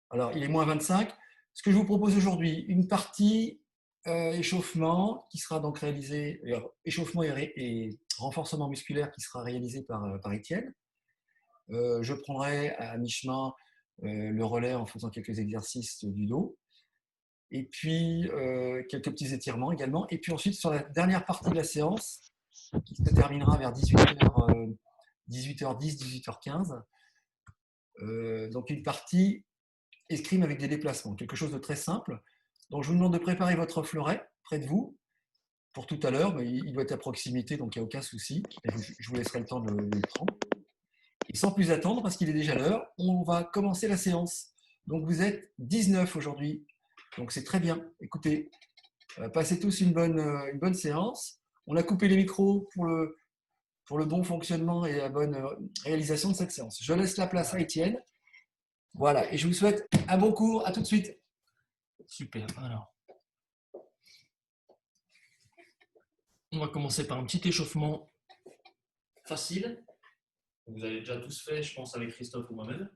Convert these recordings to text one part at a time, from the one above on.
Alors, il est moins 25. Ce que je vous propose aujourd'hui, une partie échauffement qui sera donc réalisée, échauffement et renforcement musculaire qui sera réalisé par Étienne. Je prendrai à mi-chemin le relais en faisant quelques exercices du dos. Et puis, quelques petits étirements également. Et puis ensuite, sur la dernière partie de la séance, qui se terminera vers 18h, 18h10, 18h15, donc une partie escrime avec des déplacements, quelque chose de très simple. Donc, je vous demande de préparer votre fleuret près de vous pour tout à l'heure. Mais il doit être à proximité, donc il n'y a aucun souci. Je vous laisserai le temps de le prendre. Et sans plus attendre, parce qu'il est déjà l'heure, on va commencer la séance. Donc, vous êtes 19 aujourd'hui. Donc, c'est très bien. Écoutez, passez tous une bonne séance. On a coupé les micros pour le bon fonctionnement et la bonne réalisation de cette séance. Je laisse la place à Étienne. Voilà, et je vous souhaite un bon cours. À tout de suite. Super. Alors, on va commencer par un petit échauffement facile. Vous avez déjà tous fait, je pense, avec Christophe ou moi-même.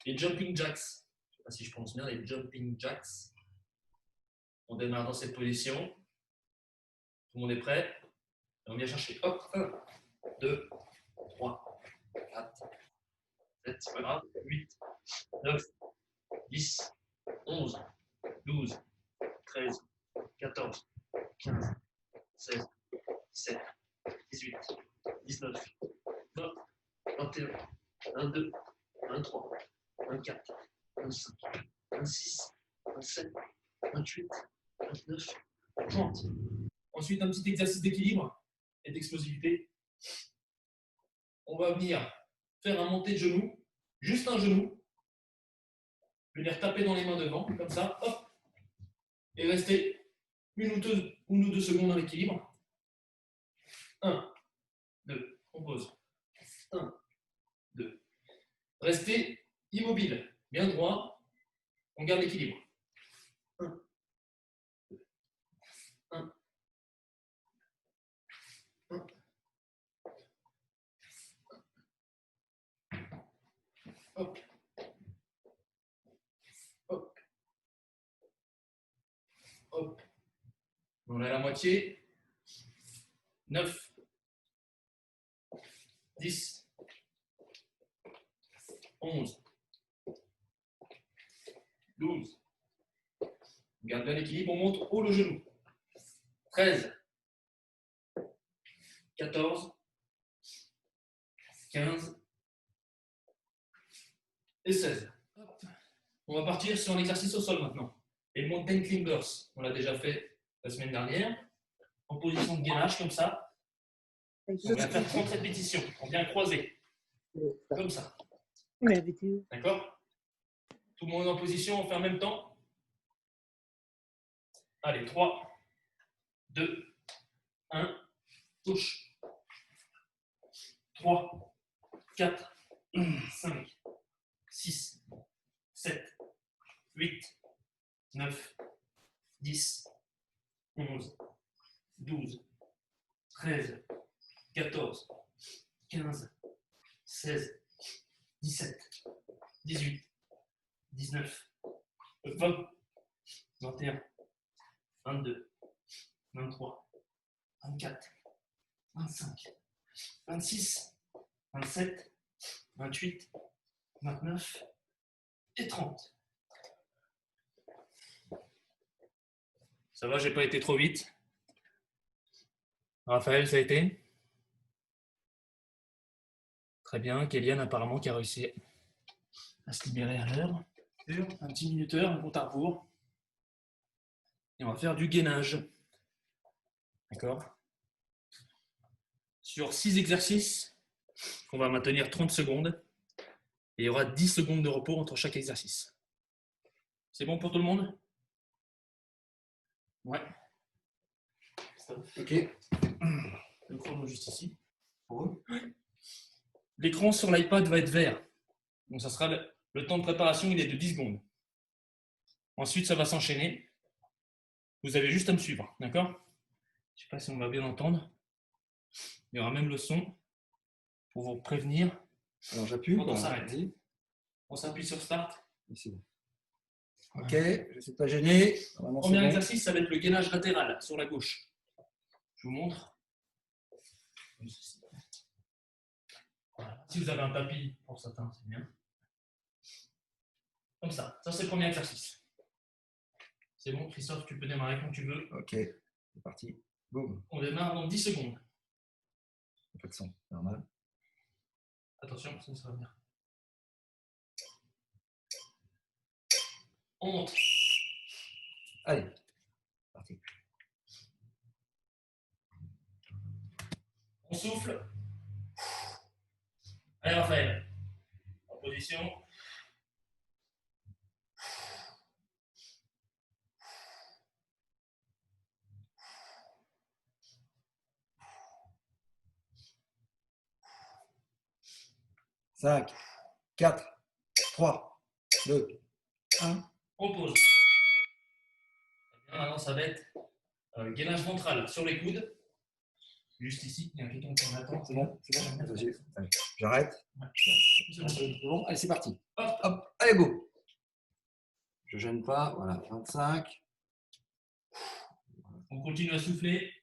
Les jumping jacks. Je ne sais pas si je prononce bien, les jumping jacks. On démarre dans cette position. Tout le monde est prêt? Et on vient chercher. Hop, 1, 2, 3, 4, 7, c'est pas grave, 8, 9, 10, 11, 12, 13, 14, 15, 16, 17, 18, 19, 20, 21, 22, 23, 24, 25, 26, 27, 28, 29, 30. Ensuite, un petit exercice d'équilibre et d'explosivité. On va venir faire un monté de genou, juste un genou. Venir taper dans les mains devant, comme ça, hop, et rester une ou deux secondes dans l'équilibre. 1, 2, on pose. 1, 2. Restez immobile, bien droit, on garde l'équilibre. 1, 2, 1, 1. Hop, hop, hop. On est à la moitié. 9, 10, 11, 12. On garde bien l'équilibre, on monte haut le genou. 13, 14, 15 et 16. Hop. On va partir sur un exercice au sol maintenant. Les mountain climbers, on l'a déjà fait la semaine dernière. En position de gainage, comme ça. On va faire 30 répétitions. On vient croiser. Comme ça. D'accord? Tout le monde en position, on fait en même temps. Allez, 3, 2, 1, touche. 3, 4, 5, 6, 7, 8, 9, 10, 11, 12, 13, 14, 15, 16, 17, 18, 19, 20, 21, 22, 23, 24, 25, 26, 27, 28, 29 et 30. Ça va, j'ai pas été trop vite. Raphaël, ça a été? Très bien. Kéliane, apparemment, qui a réussi à se libérer à l'heure. Un petit minuteur, un compte à rebours. Et on va faire du gainage. D'accord? Sur 6 exercices, on va maintenir 30 secondes. Et il y aura 10 secondes de repos entre chaque exercice. C'est bon pour tout le monde? Ouais. Ok. Le chrono juste ici. L'écran sur l'iPad va être vert. Donc ça sera le temps de préparation, il est de 10 secondes. Ensuite, ça va s'enchaîner. Vous avez juste à me suivre, d'accord? Je ne sais pas si on va bien entendre. Il y aura même le son pour vous prévenir. Alors j'appuie. Quand on s'arrête. On s'appuie sur Start. C'est bon. Ok, je ne suis pas gêné. Normalement, c'est Premier bon. exercice, ça va être le gainage latéral sur la gauche. Je vous montre. Voilà. Si vous avez un tapis, pour certains, c'est bien. Comme ça. Ça, c'est le premier exercice. C'est bon, Christophe, tu peux démarrer quand tu veux. Ok, c'est parti. Boum. On démarre dans 10 secondes. Pas de son, normal. Attention, ça va venir. On monte. Allez, parti. On souffle. Allez, Raphaël. En position. Cinq, 4, 3, 2, 1. On pose. Maintenant, ça va être gainage ventral sur les coudes. Juste ici, il y a quelqu'un qui en attend. C'est bon, c'est bon. Allez, j'arrête. Ouais. C'est bon. Allez, c'est parti. Hop. Hop, allez, go. Je gêne pas. Voilà, 25. On continue à souffler.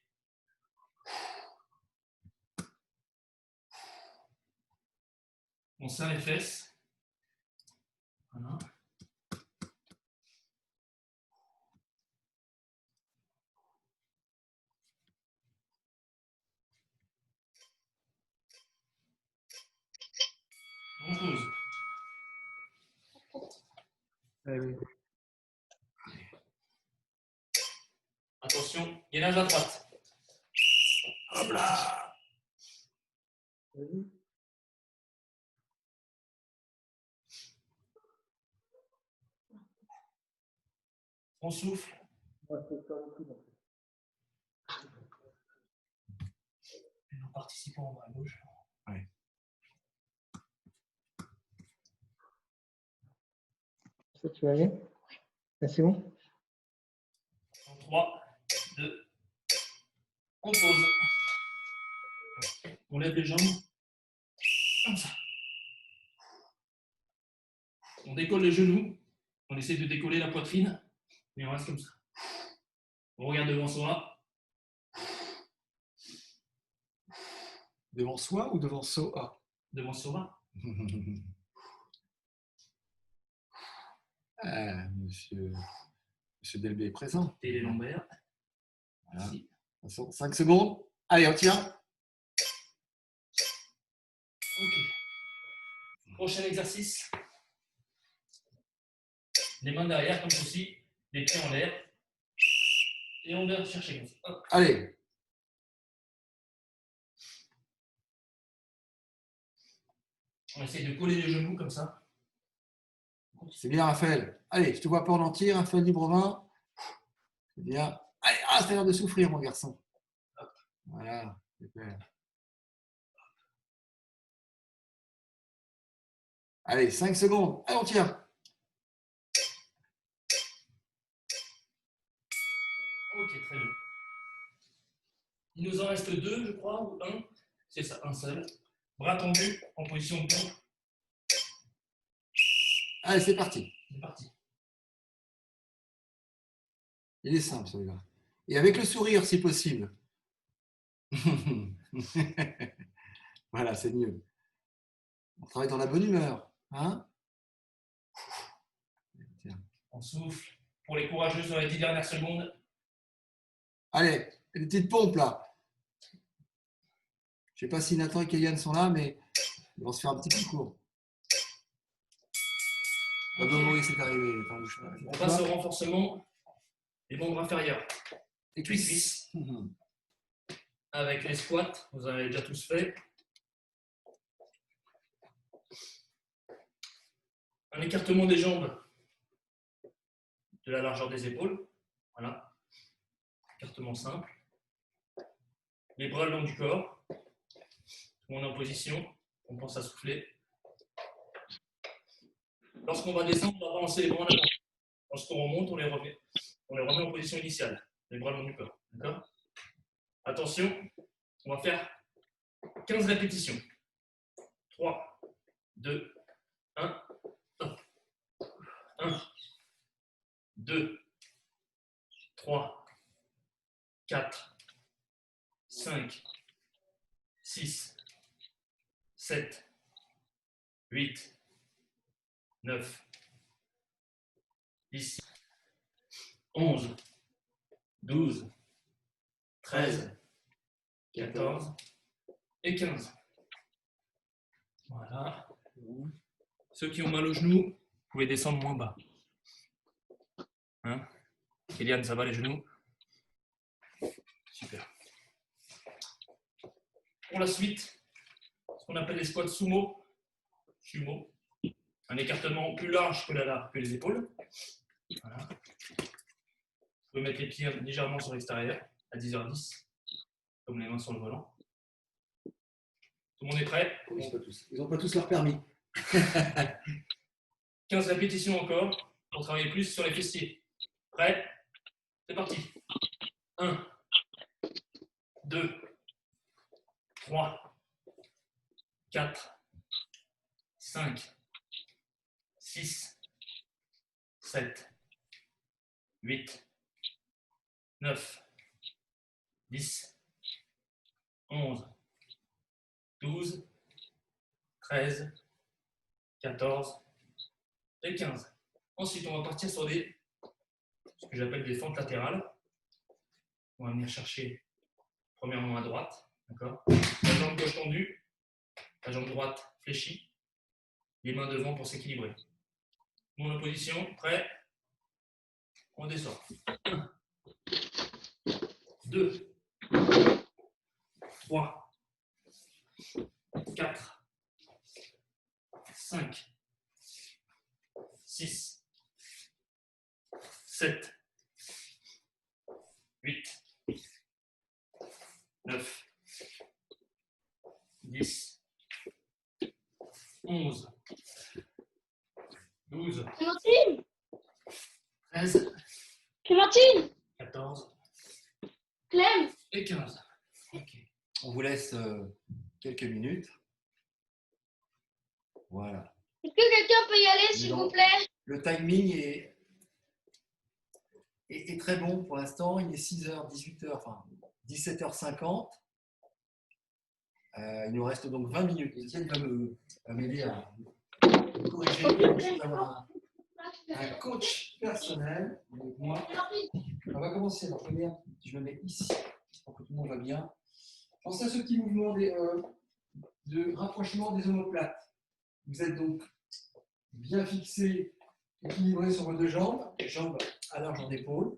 On serre les fesses. Voilà. On pose. Allez. Attention, gainage à droite. Hop là. On souffle. Nos participants en bas à gauche. Ouais. Ça, tu vas aller? C'est bon? En 3, 2, on pose. On lève les jambes. Comme ça. On décolle les genoux. On essaie de décoller la poitrine. Mais on reste comme ça. On regarde devant soi. Devant soi ou devant soi? Devant soi. Monsieur Delbé est présent. Et les lombaires. Voilà. Ici. 5 secondes. Allez, on tire. Ok. Prochain exercice. Les mains derrière, comme ceci. Les pieds en l'air. Et on vient chercher comme ça. Hop. Allez. On essaie de coller les genoux comme ça. C'est bien, Raphaël. Allez, je te vois pas en entier, Raphaël Librevin. C'est bien. Allez, ah, ça a l'air de souffrir, mon garçon. Voilà, super. Allez, 5 secondes. Allez, on tire. Ok, très bien. Il nous en reste 2, je crois, ou 1. C'est ça, un seul. Bras tendus, en position de pompe. Allez, c'est parti. C'est parti. Il est simple, celui-là. Et avec le sourire, si possible. Voilà, c'est mieux. On travaille dans la bonne humeur. Hein? On souffle. Pour les courageux sur les 10 dernières secondes. Allez, les petites pompes, là. Je ne sais pas si Nathan et Kylian sont là, mais ils vont se faire un petit peu court. Okay. Maurice est arrivé. On passe au renforcement des membres inférieurs. Les cuisses. Avec les squats, vous avez déjà tous fait. Un écartement des jambes de la largeur des épaules. Voilà. Écartement simple. Les bras le long du corps. On est en position. On pense à souffler. Lorsqu'on va descendre, on va balancer les bras en avant. Lorsqu'on remonte, on les remet en position initiale. Les bras le long du corps. D'accord ? Attention, on va faire 15 répétitions. 3, 2, 1, 1. 2, 3, 4, 5, 6, 7, 8, 9, 10, 11, 12, 13, 14 et 15. Voilà. Ceux qui ont mal aux genoux, vous pouvez descendre moins bas. Hein? Kéliane, ça va les genoux? Super. Pour la suite, ce qu'on appelle les squats sumo. Un écartement plus large que les épaules. Voilà. Vous pouvez mettre les pieds légèrement sur l'extérieur à 10h10, comme les mains sur le volant. Tout le monde est prêt? Ils n'ont pas tous leur permis. 15 répétitions encore pour travailler plus sur les fessiers. Prêt? C'est parti. 1, 2, 3, 4, 5, 6, 7, 8, 9, 10, 11, 12, 13, 14 et 15. Ensuite, on va partir sur ce que j'appelle des fentes latérales. On va venir chercher premièrement à droite, d'accord? La jambe gauche tendue, la jambe droite fléchie, les mains devant pour s'équilibrer. Mon opposition, prêt? On descend. 1, 2, 3, 4, 5, 6, 7, 8, 9, 10, 11, 12, Clémentine, 13, Clémentine, 14 Clem, et 15. Ok. On vous laisse quelques minutes. Voilà. est-ce que quelqu'un peut y aller, s'il vous plaît? Le timing est très bon pour l'instant. Il est 6h, 18h, enfin 17h50. Il nous reste donc 20 minutes. Étienne va m'aider à corriger. Je vais avoir un coach personnel avec moi. On va commencer. Alors, je me mets ici pour que tout le monde va bien. Pensez à ce petit mouvement de rapprochement des omoplates. Vous êtes donc bien fixé, équilibré sur vos deux jambes, jambes à largeur d'épaule.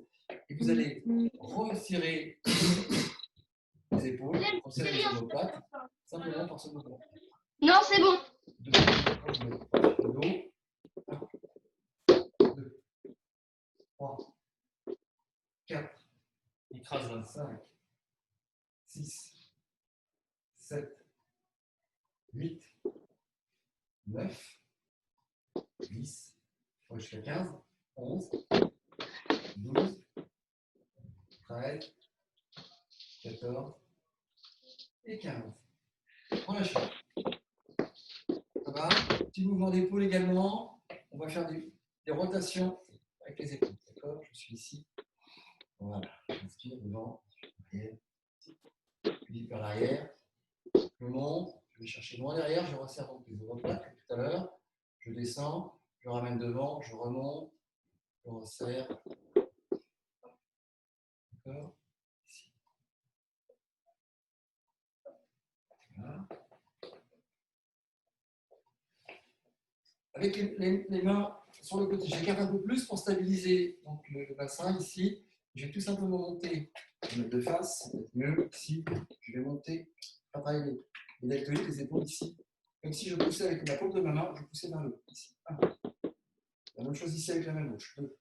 Et vous allez resserrer les épaules, resserrer les omoplates, simplement par ce mouvement. Non, c'est bon. 2, 2, 3, 4, Écrase là. 5, 6, 7, 8, 9, 10, jusqu'à 15, 11, 12, 13, 14 et 15. Relâchez. Ça va? Petit mouvement d'épaule également. On va faire des rotations avec les épaules. D'accord? Je suis ici. Voilà. Inspire devant, arrière, puis vers l'arrière. Je monte. Je vais chercher loin derrière. Je resserre donc les omoplates comme tout à l'heure. Je descends. Je ramène devant. Je remonte. Je resserre. D'accord? Ici. Voilà. Avec les mains sur le côté, j'écarte un peu plus pour stabiliser donc, le bassin ici. Je vais tout simplement monter, je vais mettre de face, c'est peut-être mieux ici. Je vais monter, travailler les deltoïdes, les épaules ici. Comme si je poussais avec la paume de ma main, je poussais vers le haut. Ici. 1. La même chose ici avec la main gauche. 2.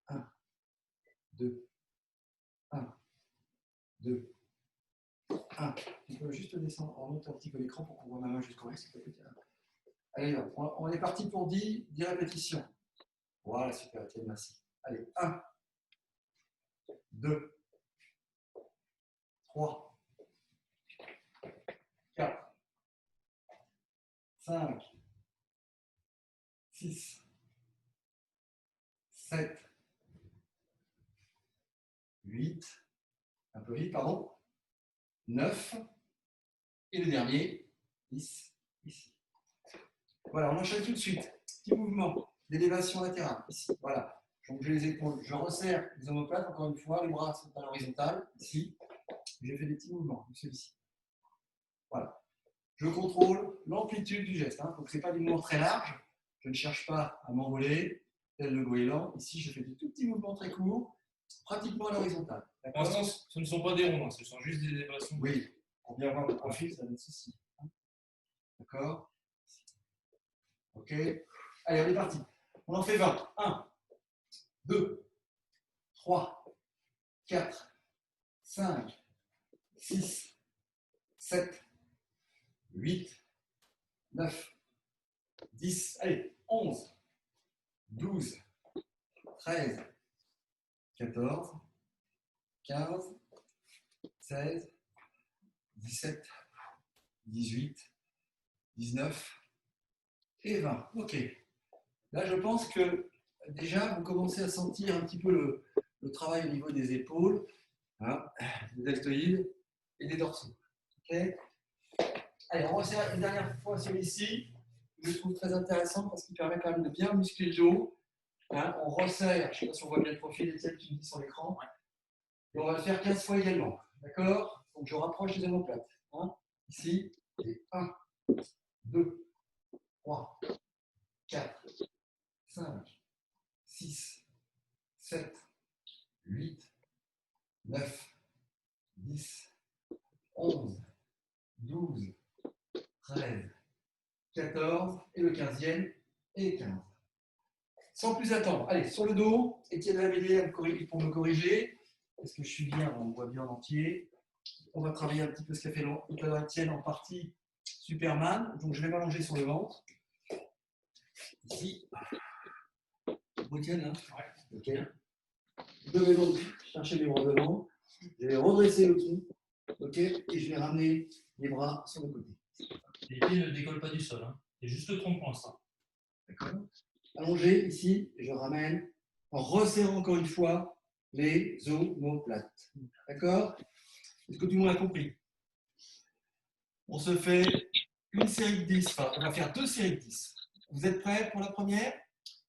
1. 2. 1. 2. 1. Tu peux juste descendre en montant un petit peu l'écran pour qu'on voit ma main jusqu'au reste. Allez, on est parti pour 10 répétitions. Voilà, super, Étienne, merci. Allez, 1, 2, 3, 4, 5, 6, 7, 8, un peu vite, pardon, 9, et le dernier, 10, ici. Voilà, on enchaîne tout de suite. Petit mouvement d'élévation latérale, ici, voilà. Je bouge les épaules, je resserre les omoplates, encore une fois, les bras sont à l'horizontale, ici. J'ai fait des petits mouvements, comme celui-ci. Voilà. Je contrôle l'amplitude du geste. Donc, ce n'est pas des mouvements très larges. Je ne cherche pas à m'envoler, tel le goéland. Ici, je fais des tout petits mouvements très courts, pratiquement à l'horizontale. Pour l'instant, ce ne sont pas des ronds, ce sont juste des élévations. Oui, pour bien voir le profil, ça donne ceci. D'accord? Ok. Allez, on est parti. On en fait 20. 1, 2, 3, 4, 5, 6, 7, 8, 9, 10, allez, 11, 12, 13, 14, 15, 16, 17, 18, 19 et 20. Ok. Là, je pense que déjà, vous commencez à sentir un petit peu le travail au niveau des épaules, hein, des deltoïdes et des dorsaux. Ok. Allez, on resserre une dernière fois celui-ci. Je le trouve très intéressant parce qu'il permet quand même de bien muscler le dos. Hein, on resserre, je ne sais pas si on voit bien le profil, Étienne, tu me dis sur l'écran. Et on va le faire 15 fois également. D'accord? Donc je rapproche les omoplates. Hein, ici, et 1, 2, 3, 4, 5, 6, 7, 8, 9, 10, 11, 12, 13, 14, et le 15e, et 15. Sans plus attendre, allez, sur le dos, Étienne Lavillière pour me corriger. Est-ce que je suis bien? On me voit bien en entier. On va travailler un petit peu ce qu'a fait Étienne en partie Superman. Donc je vais m'allonger sur le ventre. Ici. Vous Étienne, hein? Ouais. Ok. Je vais donc chercher mes bras devant. Je vais redresser le tronc. Ok. Et je vais ramener les bras sur le côté. Les pieds ne décollent pas du sol. Hein. C'est juste le tronc pour l'instant. D'accord. Allongé ici, et je ramène en resserrant encore une fois les omoplates. D'accord? Est-ce que tout le monde a compris? On se fait une série de 10, enfin, on va faire 2 séries de 10. Vous êtes prêts pour la première?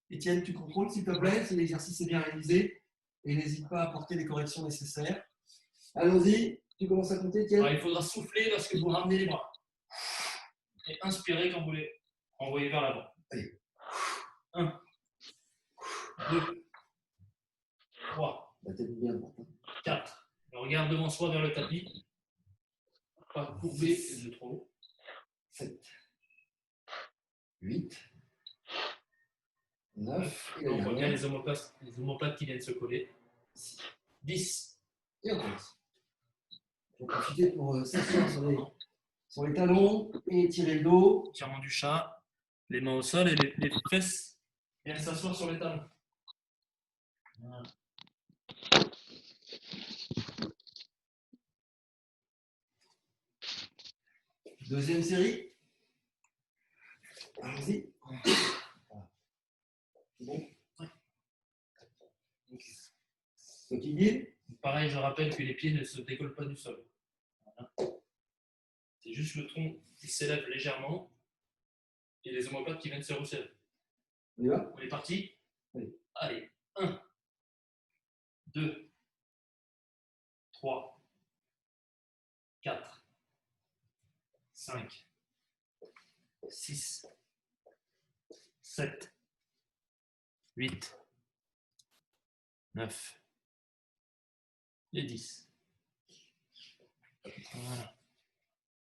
Étienne, tu contrôles s'il te plaît, si l'exercice est bien réalisé, et n'hésite pas à apporter les corrections nécessaires. Allons-y, tu commences à compter, Étienne? Alors, il faudra souffler lorsque vous ramenez les bras. Et inspirer quand vous les renvoyez vers l'avant. Allez. 1, 2, 3, La tête bien droite. 4. Le regard devant soi vers le tapis. Pas courbé de trop haut. 7, 8, 9, et On la voit bien dernière. les omoplates qui viennent se coller. 10. Et on commence. Il faut profiter pour s'asseoir sur les talons et tirer le dos. Tirement du chat. Les mains au sol et les fesses viennent s'asseoir sur les talons. Voilà. Deuxième série. Allons-y. C'est bon? Ouais. Continuez. Pareil, je rappelle que les pieds ne se décollent pas du sol. Voilà. C'est juste le tronc qui s'élève légèrement et les omoplates qui viennent se resserrer. On y va? On est parti? Oui. Allez, 1, 2, 3, 4, 5, 6, 7, 8, 9 et 10. Voilà.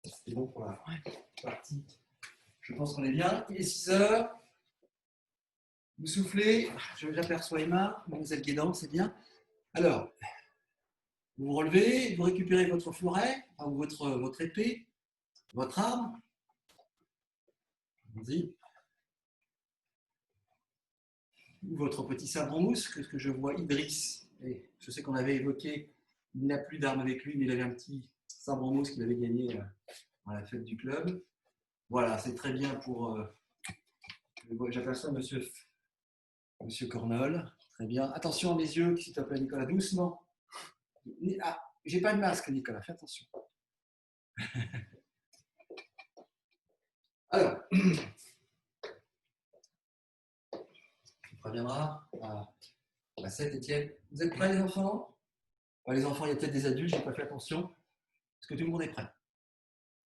C'est bon pour la partie. Je pense qu'on est bien. Il est 6 heures. Vous soufflez. J'aperçois Emma. Mademoiselle Guédan, c'est bien. Alors, vous vous relevez, vous récupérez votre fleuret, enfin, ou votre épée, votre arme. Allons-y. Ou votre petit sabre en mousse, que je vois Idriss. Et je sais qu'on avait évoqué, il n'a plus d'arme avec lui, mais il avait un petit sabre en mousse qu'il avait gagné à la fête du club. Voilà, c'est très bien pour. J'aperçois monsieur Cornol. Très bien. Attention à mes yeux, s'il te plaît, Nicolas, doucement. Ah, j'ai pas de masque, Nicolas, fais attention. Alors, tu préviendras à 7, Étienne. Vous êtes prêts, les enfants? Les enfants, il y a peut-être des adultes, je n'ai pas fait attention. Est-ce que tout le monde est prêt?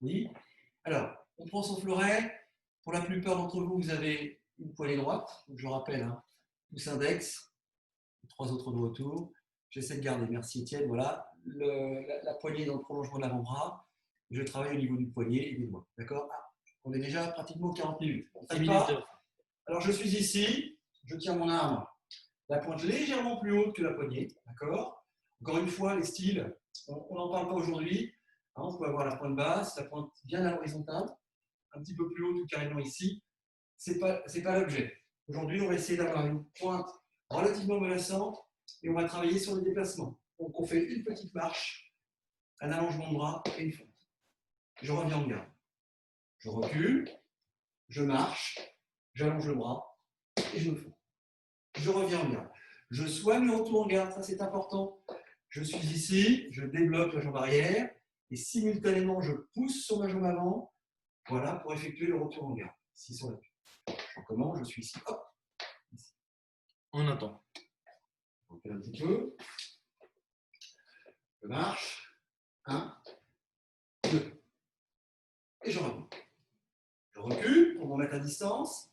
Oui. Alors, on prend son fleuret. Pour la plupart d'entre vous, vous avez une poignée droite. Donc, je rappelle, hein, pouce index, 3 autres doigts autour. J'essaie de garder. Merci, Étienne. Voilà. La poignée dans le prolongement de l'avant-bras. Je travaille au niveau du poignet et des doigts. D'accord? On est déjà pratiquement 40 minutes. On 10 minutes. Alors, je suis ici. Je tiens mon arme. La pointe légèrement plus haute que la poignée. D'accord? Encore une fois, les styles, on n'en parle pas aujourd'hui. Hein, on peut avoir la pointe basse, la pointe bien à l'horizontale, un petit peu plus haute ou carrément ici. Ce n'est pas l'objet. Aujourd'hui, on va essayer d'avoir une pointe relativement menaçante et on va travailler sur le déplacement. Donc, on fait une petite marche, un allongement de bras et une fente. Je reviens en garde. Je recule, je marche, j'allonge le bras et je me fonds. Je reviens en garde. Je soigne le retour en garde, ça c'est important. Je suis ici, je débloque la jambe arrière et simultanément je pousse sur ma jambe avant, voilà, pour effectuer le retour en garde. Ici sur l'appui. Je recommence, je suis ici, hop, ici. On attend. On fait un petit peu. Je marche. 1, 2. Et je reviens. Je recule pour me mettre à distance.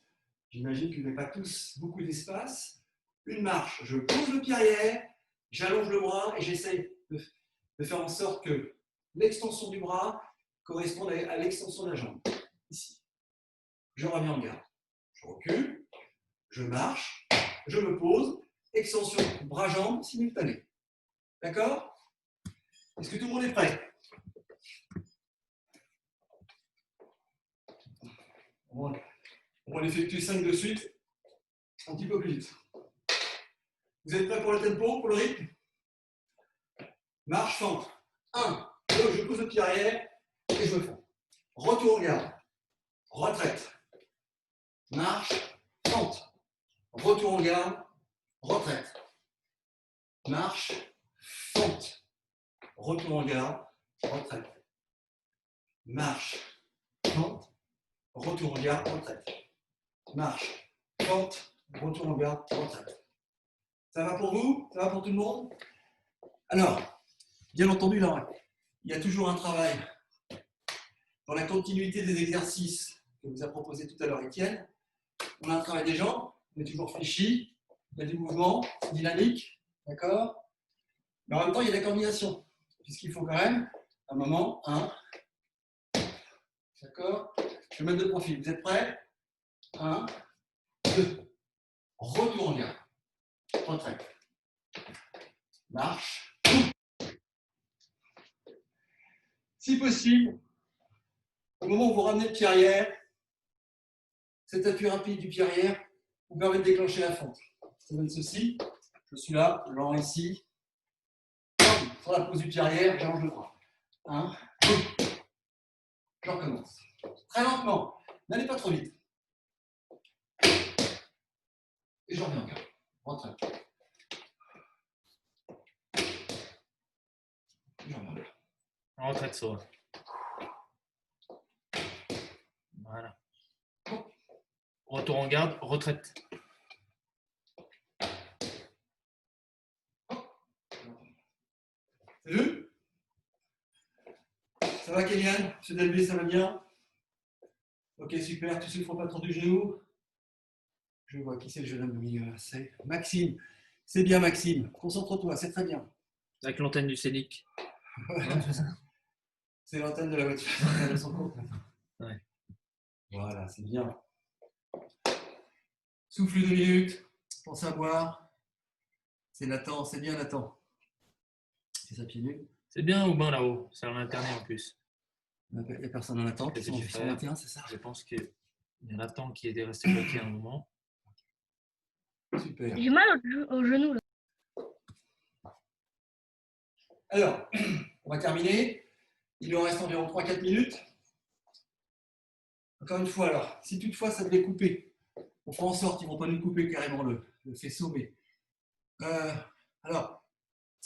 J'imagine que vous n'avez pas tous beaucoup d'espace. Une marche, je pose le pied arrière, j'allonge le bras et j'essaie de faire en sorte que l'extension du bras corresponde à l'extension de la jambe. Ici. Je reviens en garde. Je recule, je marche, je me pose, extension bras-jambe simultanée. D'accord? Est-ce que tout le monde est prêt? On va l'effectuer 5 de suite, un petit peu plus vite. Vous êtes prêts pour le tempo, pour le rythme? Marche, fente. 1, 2, je pousse le pied arrière et je me fonds. Retour en garde. Retraite. Marche, fente. Retour en garde, retraite. Marche, fente. Retour en garde, retraite. Marche, fente. Retour en garde, retraite. Marche, fente. Retour en garde, retraite. Ça va pour vous? Ça va pour tout le monde? Alors, bien entendu, là, il y a toujours un travail dans la continuité des exercices que vous a proposé tout à l'heure Étienne. On a un travail des jambes, on est toujours fléchi, il y a des mouvements dynamiques, d'accord? Mais en même temps, il y a la coordination, puisqu'il faut quand même, un moment, 1, d'accord? Je vais mettre de profil, vous êtes prêts? 1, 2, retour en garde, retraite, marche. Si possible, au moment où vous ramenez le pied arrière, cet appui rapide du pied arrière vous permet de déclencher la fente. Ça donne ceci. Je suis là, lent ici. Sur la pose du pied arrière, j'allonge le bras. 1, 2. Je recommence. Très lentement. N'allez pas trop vite. Et je reviens en garde. Retraite. Je reviens en garde. En retraite, ça va. Voilà. Retour en garde, retraite. C'est vu? Ça va, Kéliane? Monsieur Delbé, ça va bien? Ok, super. Tu souffres pas trop du genou? Je vois qui c'est le jeune homme au milieu. C'est Maxime. C'est bien, Maxime. Concentre-toi, c'est très bien. Avec l'antenne du Scénic. C'est l'antenne de la voiture. Elle s'en compte maintenant. Ouais. Voilà, c'est bien. Souffle 2 minutes. Pense à boire. C'est Nathan, c'est bien Nathan. C'est ça pied nul. C'est bien ou bien là-haut? C'est en internet en plus. Il n'y a personne en attente. Qu'est-ce Ils que sont tu sur fais? 21, c'est ça? Je pense qu'il y en a tant qui est resté bloqué à un moment. Super. J'ai mal au genou là. Alors, on va terminer. Il nous reste environ 3-4 minutes. Encore une fois, alors, si toutefois ça devait couper, on fera en sorte qu'ils ne vont pas nous couper carrément le faisceau. Mais, alors,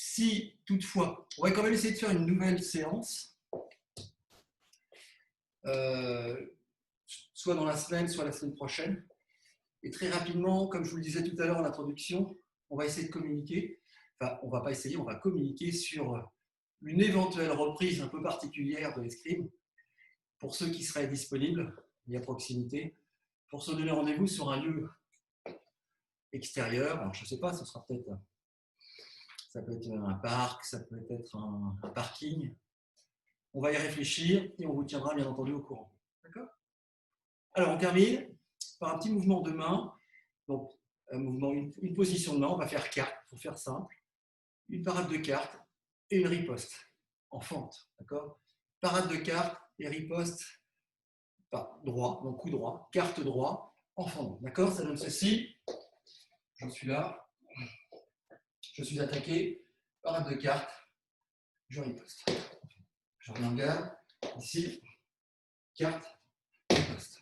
si toutefois, on va quand même essayer de faire une nouvelle séance, soit dans la semaine, soit la semaine prochaine. Et très rapidement, comme je vous le disais tout à l'heure en introduction, on va essayer de communiquer, enfin, on va pas essayer, on va communiquer sur une éventuelle reprise un peu particulière de l'escrime pour ceux qui seraient disponibles et à proximité, pour se donner rendez-vous sur un lieu extérieur. Alors, je ne sais pas, ce sera peut-être, ça peut être un parc, ça peut être un parking. On va y réfléchir et on vous tiendra bien entendu au courant. D'accord? Alors, on termine par un petit mouvement de main. Donc, un mouvement, une position de main, on va faire carte pour faire simple. Une parade de carte et une riposte en fente. D'accord? Parade de carte et riposte droit, donc coup droit, carte droit, en fente. D'accord? Ça donne ceci. J'en suis là. Je suis attaqué. Parade de carte. Je riposte. Je reviens en garde. Ici. Carte. Riposte.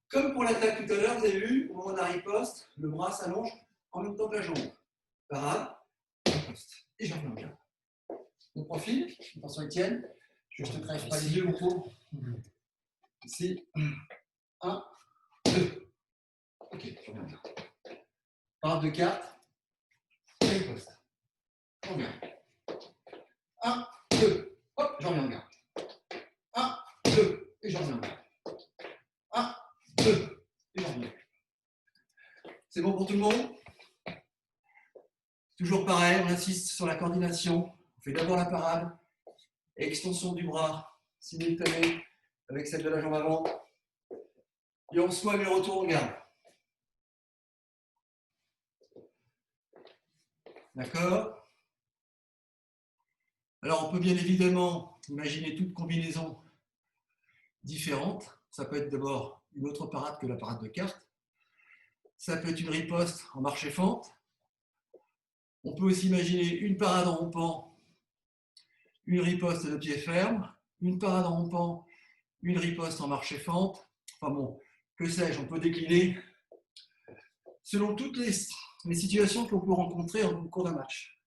Comme pour l'attaque tout à l'heure, vous avez vu, au moment de la riposte, le bras s'allonge en même temps que la jambe. Parade. Riposte. Et je reviens en garde. Mon profil. Attention Étienne. Je ne te crève pas les yeux, mon pauvre. Ici. 1, 2. Ok, je reviens en garde. Parade de carte. Riposte. Je reviens. 1, 2. Hop, je reviens en garde. 1, 2. Et je reviens en garde. 1, 2. Et je reviens. C'est bon pour tout le monde? Toujours pareil, on insiste sur la coordination. On fait d'abord la parade. Extension du bras simultanée avec celle de la jambe avant. Et on soigne le retour en garde. D'accord? Alors, on peut bien évidemment imaginer toute combinaison différente. Ça peut être d'abord une autre parade que la parade de carte. Ça peut être une riposte en marche et fente. On peut aussi imaginer une parade en rompant, une riposte de pied ferme, une parade en rompant, une riposte en marche et fente. Enfin bon, que sais-je, on peut décliner selon toutes les situations qu'on peut rencontrer en cours d'un match.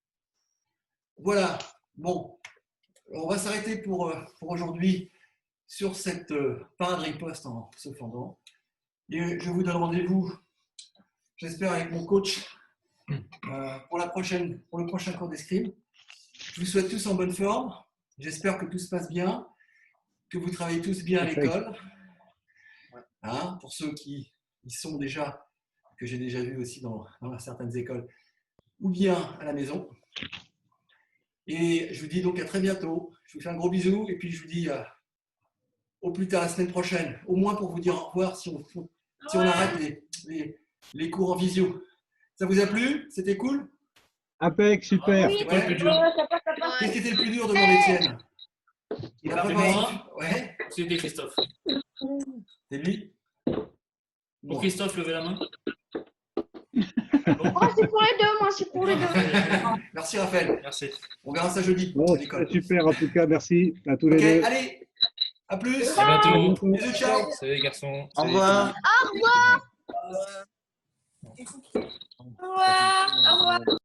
Voilà, bon, on va s'arrêter pour aujourd'hui sur cette parade riposte en se fendant. Et je vous donne rendez-vous, j'espère, avec mon coach pour le prochain cours d'escrime. Je vous souhaite tous en bonne forme. J'espère que tout se passe bien, que vous travaillez tous bien à l'école. Hein, pour ceux qui y sont déjà, que j'ai déjà vu aussi dans certaines écoles, ou bien à la maison. Et je vous dis donc à très bientôt. Je vous fais un gros bisou et puis je vous dis au plus tard la semaine prochaine, au moins pour vous dire au revoir si on arrête les cours en visio. Ça vous a plu? C'était cool? Impec, super. Oui, Ouais. Qu'est-ce qui était le plus dur, demande Étienne? Il a moi. Ouais. C'était Christophe. C'est lui? Pour Bon. Christophe, levez la main. Oh, c'est pour les deux, moi, c'est pour les deux. Merci Raphaël. Merci. On verra ça jeudi Bon, à l'école. super, en tout cas, merci à tous les Ok, deux. allez, à plus. À bientôt. Bisous, ciao. Salut les garçons. Au revoir. Au revoir. Au revoir.